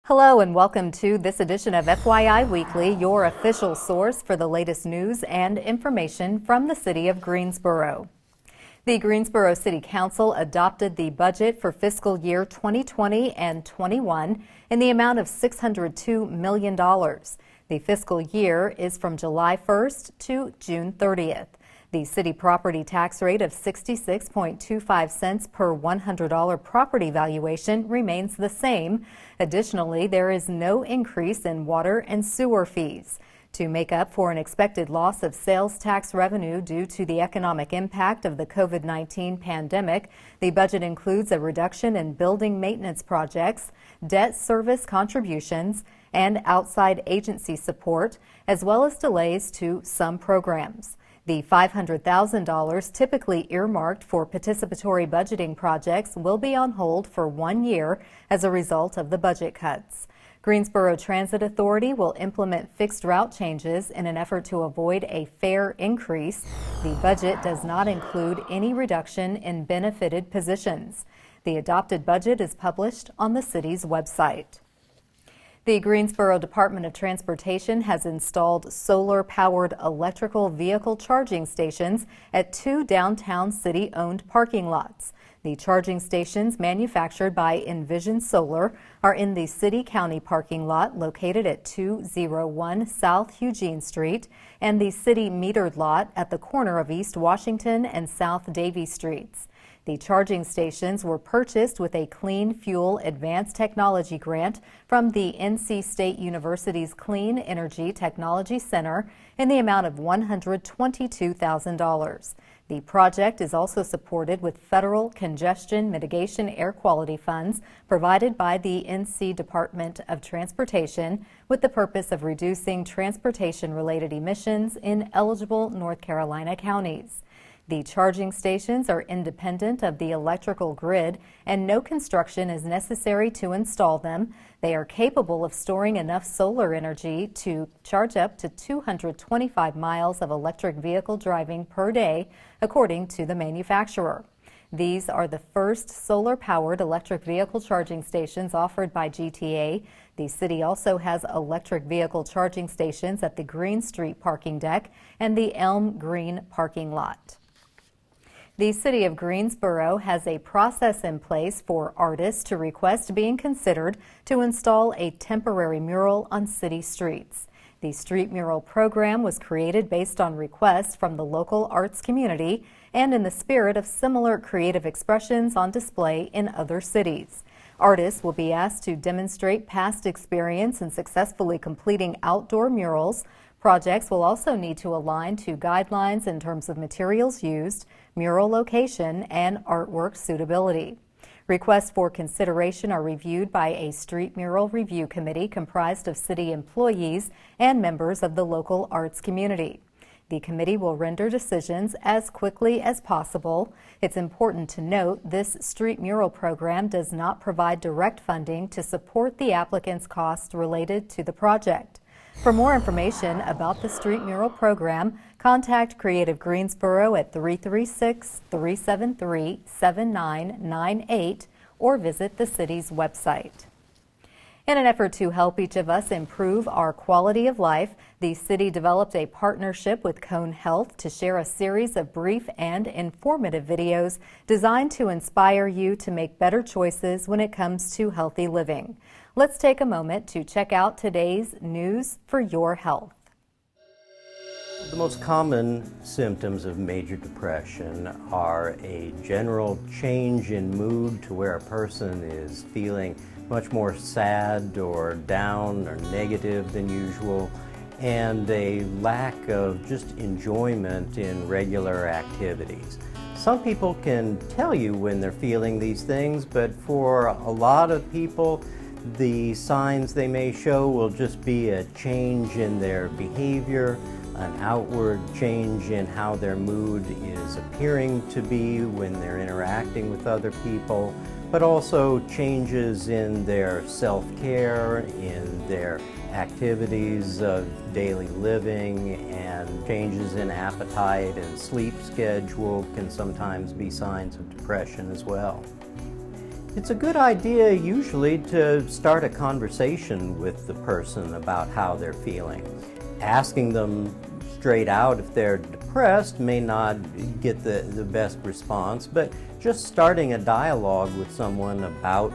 Hello and welcome to this edition of FYI Weekly, your official source for the latest news and information from the city of Greensboro. The Greensboro City Council adopted the budget for fiscal year 2020 and 21 in the amount of $602 million. The fiscal year is from July 1st to June 30th. The city property tax rate of 66.25 cents per $100 property valuation remains the same. Additionally, there is no increase in water and sewer fees. To make up for an expected loss of sales tax revenue due to the economic impact of the COVID-19 pandemic, the budget includes a reduction in building maintenance projects, debt service contributions, and outside agency support, as well as delays to some programs. The $500,000 typically earmarked for participatory budgeting projects will be on hold for 1 year as a result of the budget cuts. Greensboro Transit Authority will implement fixed route changes in an effort to avoid a fare increase. The budget does not include any reduction in benefited positions. The adopted budget is published on the city's website. The Greensboro Department of Transportation has installed solar-powered electrical vehicle charging stations at 2 downtown city-owned parking lots. The charging stations, manufactured by Envision Solar, are in the City-County parking lot located at 201 South Eugene Street and the city metered lot at the corner of East Washington and South Davie Streets. The charging stations were purchased with a Clean Fuel Advanced Technology grant from the NC State University's Clean Energy Technology Center in the amount of $122,000. The project is also supported with federal congestion mitigation air quality funds provided by the NC Department of Transportation with the purpose of reducing transportation-related emissions in eligible North Carolina counties. The charging stations are independent of the electrical grid and no construction is necessary to install them. They are capable of storing enough solar energy to charge up to 225 miles of electric vehicle driving per day, according to the manufacturer. These are the first solar-powered electric vehicle charging stations offered by GTA. The city also has electric vehicle charging stations at the Green Street parking deck and the Elm Green parking lot. The city of Greensboro has a process in place for artists to request being considered to install a temporary mural on city streets. The street mural program was created based on requests from the local arts community and in the spirit of similar creative expressions on display in other cities. Artists will be asked to demonstrate past experience in successfully completing outdoor murals. Projects will also need to align to guidelines in terms of materials used, mural location, and artwork suitability. Requests for consideration are reviewed by a street mural review committee comprised of city employees and members of the local arts community. The committee will render decisions as quickly as possible. It's important to note this street mural program does not provide direct funding to support the applicant's costs related to the project. For more information about the street mural program, contact Creative Greensboro at 336-373-7998 or visit the city's website. In an effort to help each of us improve our quality of life, the city developed a partnership with Cone Health to share a series of brief and informative videos designed to inspire you to make better choices when it comes to healthy living. Let's take a moment to check out today's news for your health. The most common symptoms of major depression are a general change in mood to where a person is feeling much more sad or down or negative than usual, and a lack of just enjoyment in regular activities. Some people can tell you when they're feeling these things, but for a lot of people, the signs they may show will just be a change in their behavior, an outward change in how their mood is appearing to be when they're interacting with other people, but also changes in their self-care, in their activities of daily living, and changes in appetite and sleep schedule can sometimes be signs of depression as well. It's a good idea usually to start a conversation with the person about how they're feeling. Asking them straight out if they're depressed may not get the best response, but just starting a dialogue with someone about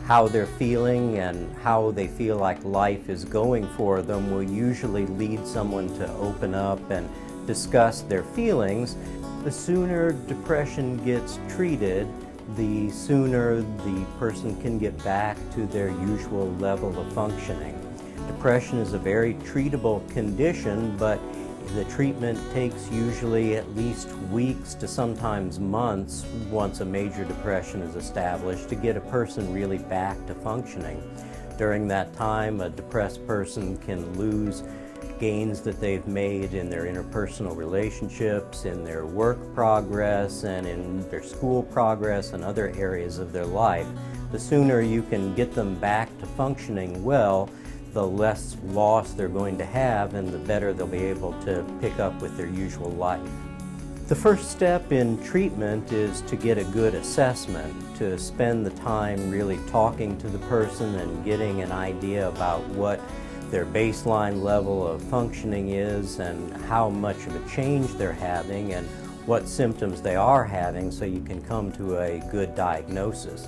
how they're feeling and how they feel like life is going for them will usually lead someone to open up and discuss their feelings. The sooner depression gets treated, the sooner the person can get back to their usual level of functioning. Depression is a very treatable condition, but the treatment takes usually at least weeks to sometimes months once a major depression is established to get a person really back to functioning. During that time, a depressed person can lose gains that they've made in their interpersonal relationships, in their work progress, and in their school progress and other areas of their life. The sooner you can get them back to functioning well, the less loss they're going to have and the better they'll be able to pick up with their usual life. The first step in treatment is to get a good assessment, to spend the time really talking to the person and getting an idea about what their baseline level of functioning is and how much of a change they're having and what symptoms they are having so you can come to a good diagnosis.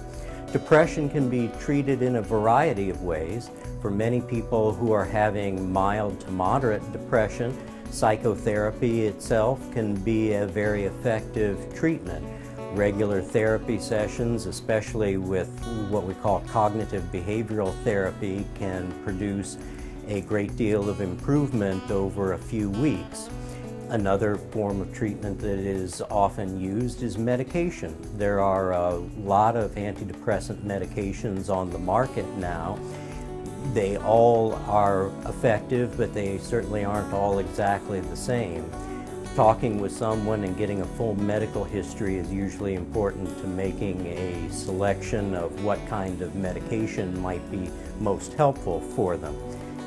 Depression can be treated in a variety of ways. For many people who are having mild to moderate depression, psychotherapy itself can be a very effective treatment. Regular therapy sessions, especially with what we call cognitive behavioral therapy, can produce a great deal of improvement over a few weeks. Another form of treatment that is often used is medication. There are a lot of antidepressant medications on the market now. They all are effective, but they certainly aren't all exactly the same. Talking with someone and getting a full medical history is usually important to making a selection of what kind of medication might be most helpful for them.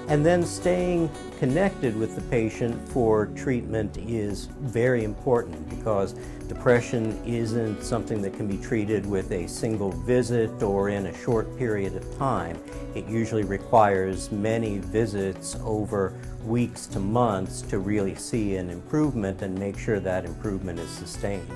And then staying connected with the patient for treatment is very important because depression isn't something that can be treated with a single visit or in a short period of time. It usually requires many visits over weeks to months to really see an improvement and make sure that improvement is sustained.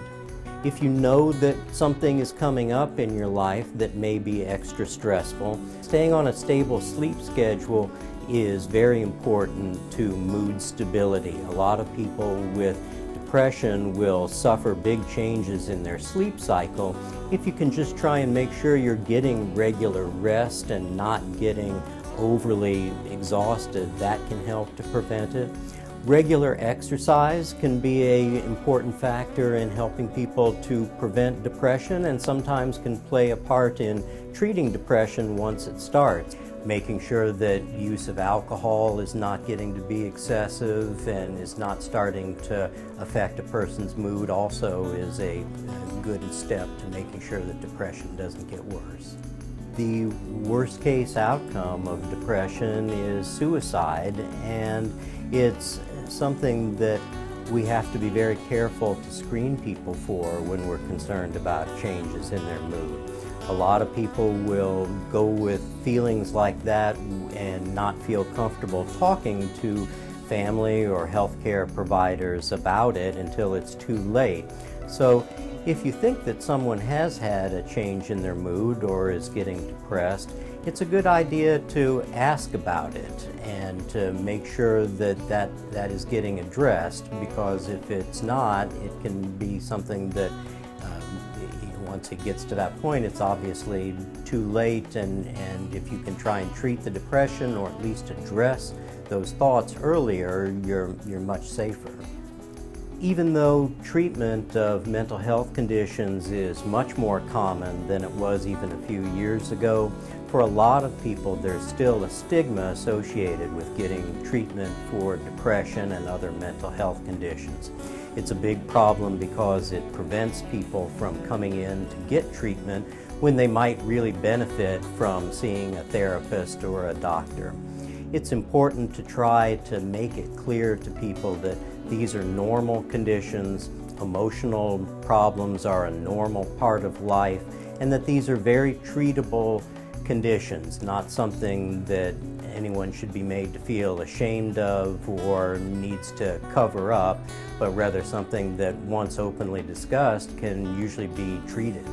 If you know that something is coming up in your life that may be extra stressful, staying on a stable sleep schedule is very important to mood stability. A lot of people with depression will suffer big changes in their sleep cycle. If you can just try and make sure you're getting regular rest and not getting overly exhausted, that can help to prevent it. Regular exercise can be an important factor in helping people to prevent depression and sometimes can play a part in treating depression once it starts. Making sure that use of alcohol is not getting to be excessive and is not starting to affect a person's mood also is a good step to making sure that depression doesn't get worse. The worst case outcome of depression is suicide, and it's something that we have to be very careful to screen people for when we're concerned about changes in their mood. A lot of people will go with feelings like that and not feel comfortable talking to family or healthcare providers about it until it's too late. So if you think that someone has had a change in their mood or is getting depressed, it's a good idea to ask about it and to make sure that that is getting addressed, because if it's not, it can be something that once it gets to that point, it's obviously too late, and if you can try and treat the depression or at least address those thoughts earlier, you're much safer. Even though treatment of mental health conditions is much more common than it was even a few years ago, for a lot of people there's still a stigma associated with getting treatment for depression and other mental health conditions. It's a big problem because it prevents people from coming in to get treatment when they might really benefit from seeing a therapist or a doctor. It's important to try to make it clear to people that these are normal conditions, emotional problems are a normal part of life, and that these are very treatable conditions, not something that anyone should be made to feel ashamed of or needs to cover up, but rather something that once openly discussed can usually be treated.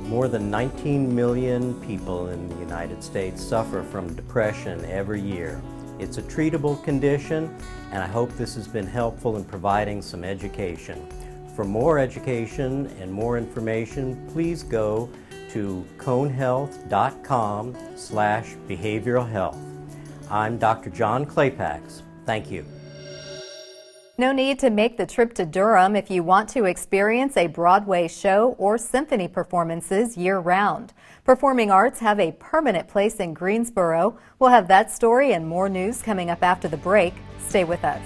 More than 19 million people in the United States suffer from depression every year. It's a treatable condition, and I hope this has been helpful in providing some education. For more education and more information, please go to conehealth.com/behavioral health. I'm Dr. John Claypax. Thank you. No need to make the trip to Durham if you want to experience a Broadway show or symphony performances year-round. Performing arts have a permanent place in Greensboro. We'll have that story and more news coming up after the break. Stay with us.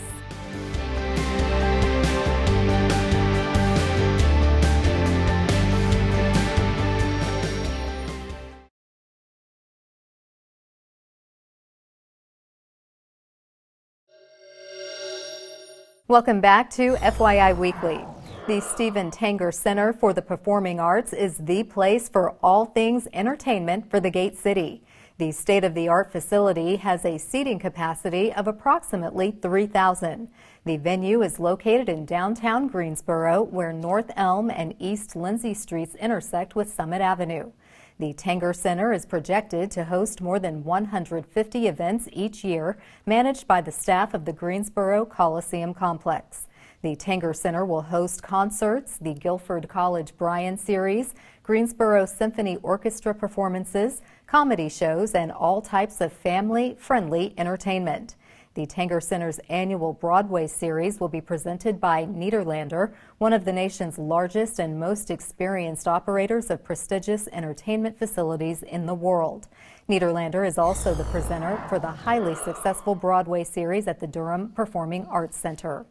Welcome back to FYI Weekly. The Stephen Tanger Center for the Performing Arts is the place for all things entertainment for the Gate City. The state-of-the-art facility has a seating capacity of approximately 3,000. The venue is located in downtown Greensboro, where North Elm and East Lindsay Streets intersect with Summit Avenue. The Tanger Center is projected to host more than 150 events each year, managed by the staff of the Greensboro Coliseum Complex. The Tanger Center will host concerts, the Guilford College Bryan Series, Greensboro Symphony Orchestra performances, comedy shows, and all types of family-friendly entertainment. The Tanger Center's annual Broadway series will be presented by Nederlander, one of the nation's largest and most experienced operators of prestigious entertainment facilities in the world. Nederlander is also the presenter for the highly successful Broadway series at the Durham Performing Arts Center.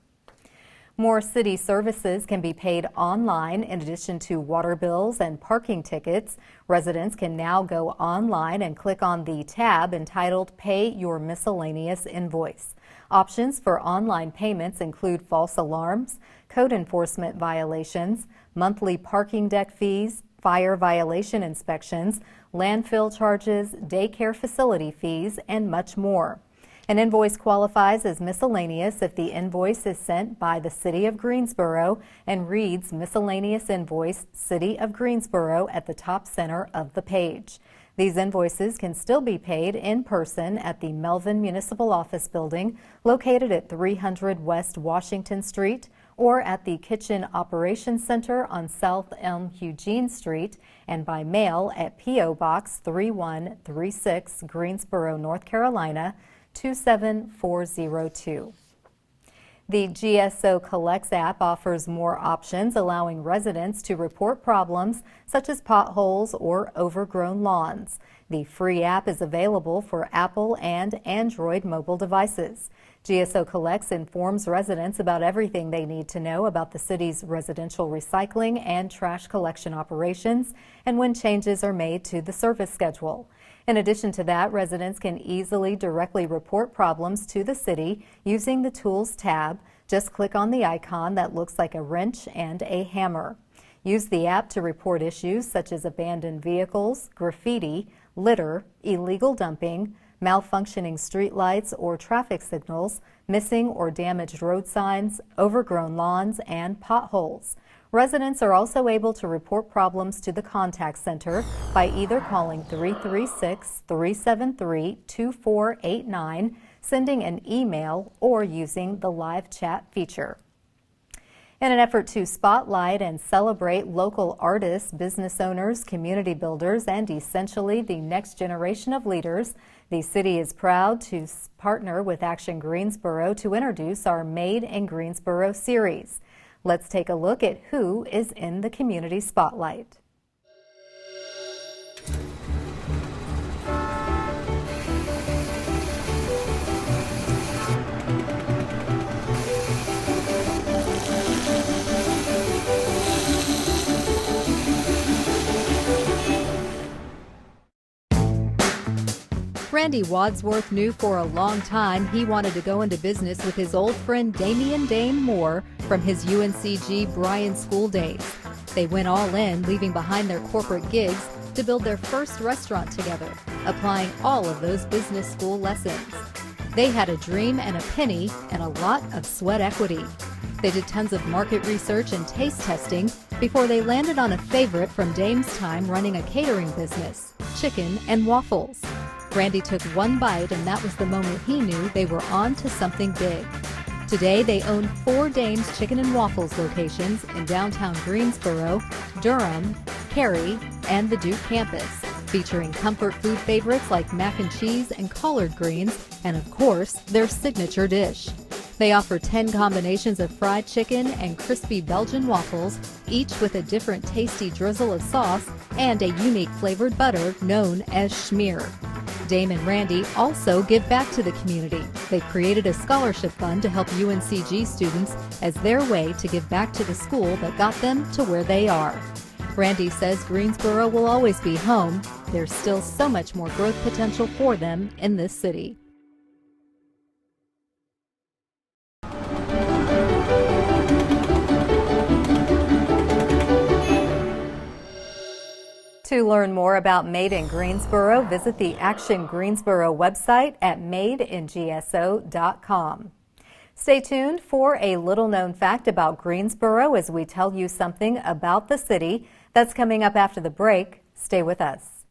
More city services can be paid online in addition to water bills and parking tickets. Residents can now go online and click on the tab entitled Pay Your Miscellaneous Invoice. Options for online payments include false alarms, code enforcement violations, monthly parking deck fees, fire violation inspections, landfill charges, daycare facility fees, and much more. An invoice qualifies as miscellaneous if the invoice is sent by the City of Greensboro and reads Miscellaneous Invoice, City of Greensboro at the top center of the page. These invoices can still be paid in person at the Melvin Municipal Office Building, located at 300 West Washington Street, or at the Kitchen Operations Center on South Elm Eugene Street, and by mail at P.O. Box 3136, Greensboro, North Carolina, 27402. The GSO Collects app offers more options, allowing residents to report problems such as potholes or overgrown lawns. The free app is available for Apple and Android mobile devices. GSO Collects informs residents about everything they need to know about the city's residential recycling and trash collection operations and when changes are made to the service schedule. In addition to that, residents can easily directly report problems to the city using the Tools tab. Just click on the icon that looks like a wrench and a hammer. Use the app to report issues such as abandoned vehicles, graffiti, litter, illegal dumping, malfunctioning streetlights or traffic signals, missing or damaged road signs, overgrown lawns, and potholes. Residents are also able to report problems to the contact center by either calling 336-373-2489, sending an email, or using the live chat feature. In an effort to spotlight and celebrate local artists, business owners, community builders, and essentially the next generation of leaders, the city is proud to partner with Action Greensboro to introduce our Made in Greensboro series. Let's take a look at who is in the community spotlight. Randy Wadsworth knew for a long time he wanted to go into business with his old friend Damian Dane Moore from his UNCG Bryan school days. They went all in, leaving behind their corporate gigs to build their first restaurant together, applying all of those business school lessons. They had a dream and a penny and a lot of sweat equity. They did tons of market research and taste testing before they landed on a favorite from Dame's time running a catering business, chicken and waffles. Randy took one bite, and that was the moment he knew they were on to something big. Today, they own 4 Dame's Chicken and Waffles locations in downtown Greensboro, Durham, Cary, and the Duke campus, featuring comfort food favorites like mac and cheese and collard greens, and of course, their signature dish. They offer 10 combinations of fried chicken and crispy Belgian waffles, each with a different tasty drizzle of sauce and a unique flavored butter known as schmear. Dame and Randy also give back to the community. They've created a scholarship fund to help UNCG students as their way to give back to the school that got them to where they are. Randy says Greensboro will always be home. There's still so much more growth potential for them in this city. To learn more about Made in Greensboro, visit the Action Greensboro website at madeingso.com. Stay tuned for a little-known fact about Greensboro as we tell you something about the city. That's coming up after the break. Stay with us.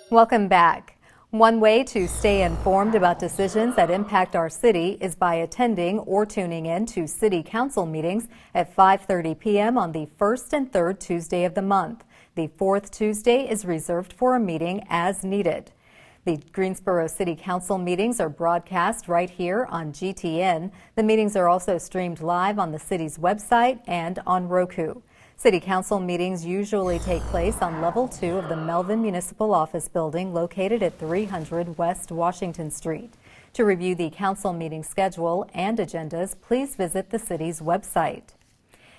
Welcome back. One way to stay informed about decisions that impact our city is by attending or tuning in to City Council meetings at 5:30 p.m. on the first and third Tuesday of the month. The fourth Tuesday is reserved for a meeting as needed. The Greensboro City Council meetings are broadcast right here on GTN. The meetings are also streamed live on the city's website and on Roku. City Council meetings usually take place on Level 2 of the Melvin Municipal Office Building located at 300 West Washington Street. To review the council meeting schedule and agendas, please visit the city's website.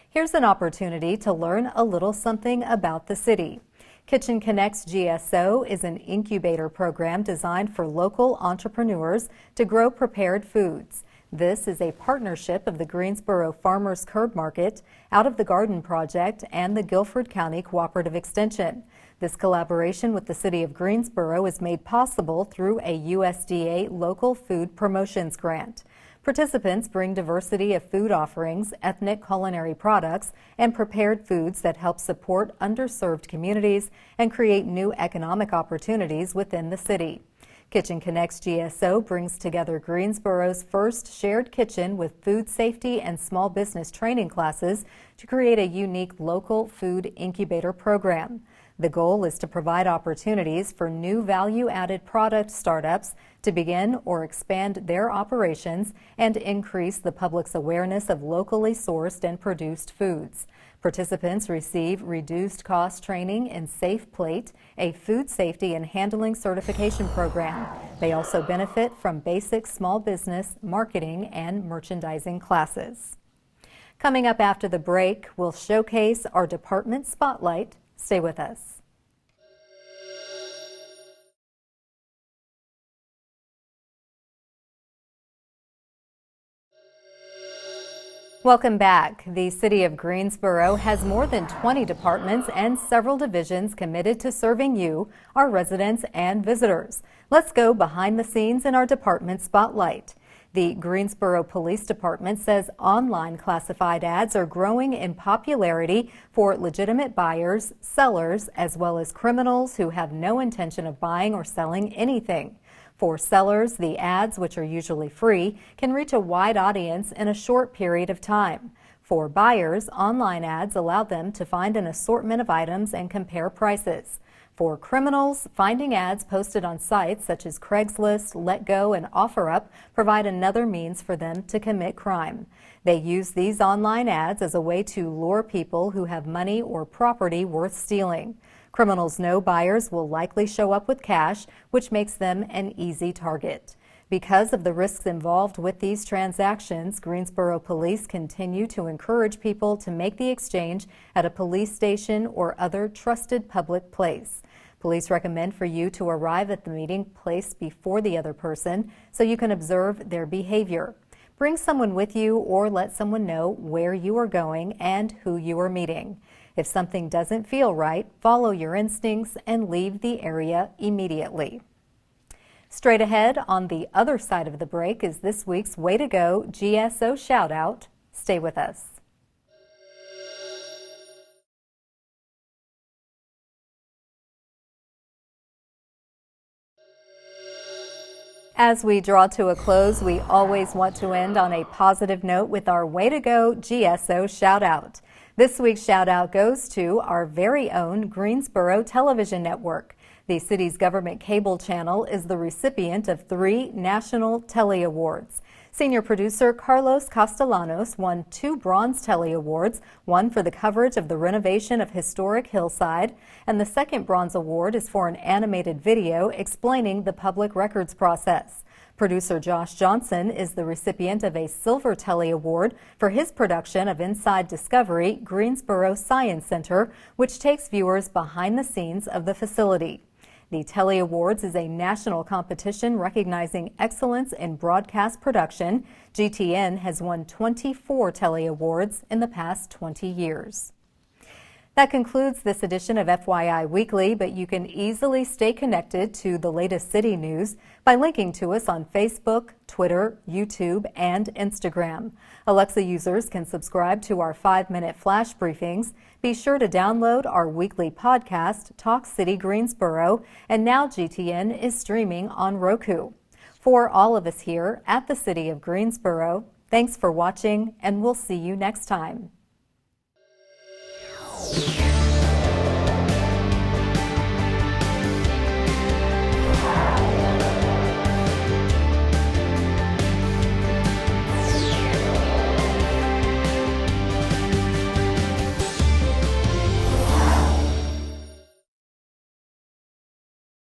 Here's an opportunity to learn a little something about the city. Kitchen Connects GSO is an incubator program designed for local entrepreneurs to grow prepared foods. This is a partnership of the Greensboro Farmers Curb Market, Out of the Garden Project, and the Guilford County Cooperative Extension. This collaboration with the City of Greensboro is made possible through a USDA Local Food Promotions Grant. Participants bring diversity of food offerings, ethnic culinary products, and prepared foods that help support underserved communities and create new economic opportunities within the city. Kitchen Connects GSO brings together Greensboro's first shared kitchen with food safety and small business training classes to create a unique local food incubator program. The goal is to provide opportunities for new value-added product startups to begin or expand their operations and increase the public's awareness of locally sourced and produced foods. Participants receive reduced cost training in Safe Plate, a food safety and handling certification program. They also benefit from basic small business, marketing, and merchandising classes. Coming up after the break, we'll showcase our department spotlight. Stay with us. Welcome back. The City of Greensboro has more than 20 departments and several divisions committed to serving you, our residents and visitors. Let's go behind the scenes in our department spotlight. The Greensboro Police Department says online classified ads are growing in popularity for legitimate buyers, sellers, as well as criminals who have no intention of buying or selling anything. For sellers, the ads, which are usually free, can reach a wide audience in a short period of time. For buyers, online ads allow them to find an assortment of items and compare prices. For criminals, finding ads posted on sites such as Craigslist, LetGo, and OfferUp provide another means for them to commit crime. They use these online ads as a way to lure people who have money or property worth stealing. Criminals know buyers will likely show up with cash, which makes them an easy target. Because of the risks involved with these transactions, Greensboro Police continue to encourage people to make the exchange at a police station or other trusted public place. Police recommend for you to arrive at the meeting place before the other person so you can observe their behavior. Bring someone with you or let someone know where you are going and who you are meeting. If something doesn't feel right, follow your instincts and leave the area immediately. Straight ahead on the other side of the break is this week's Way to Go GSO shout out. Stay with us. As we draw to a close, we always want to end on a positive note with our Way to Go GSO shout out. This week's shout out goes to our very own Greensboro Television Network. The city's government cable channel is the recipient of 3 National Telly Awards. Senior producer Carlos Castellanos won 2 Bronze Telly Awards, one for the coverage of the renovation of historic Hillside, and the second Bronze Award is for an animated video explaining the public records process. Producer Josh Johnson is the recipient of a Silver Telly Award for his production of Inside Discovery, Greensboro Science Center, which takes viewers behind the scenes of the facility. The Telly Awards is a national competition recognizing excellence in broadcast production. GTN has won 24 Telly Awards in the past 20 years. That concludes this edition of FYI Weekly, but you can easily stay connected to the latest city news by linking to us on Facebook, Twitter, YouTube, and Instagram. Alexa users can subscribe to our 5-minute flash briefings. Be sure to download our weekly podcast, Talk City Greensboro, and now GTN is streaming on Roku. For all of us here at the City of Greensboro, thanks for watching, and we'll see you next time.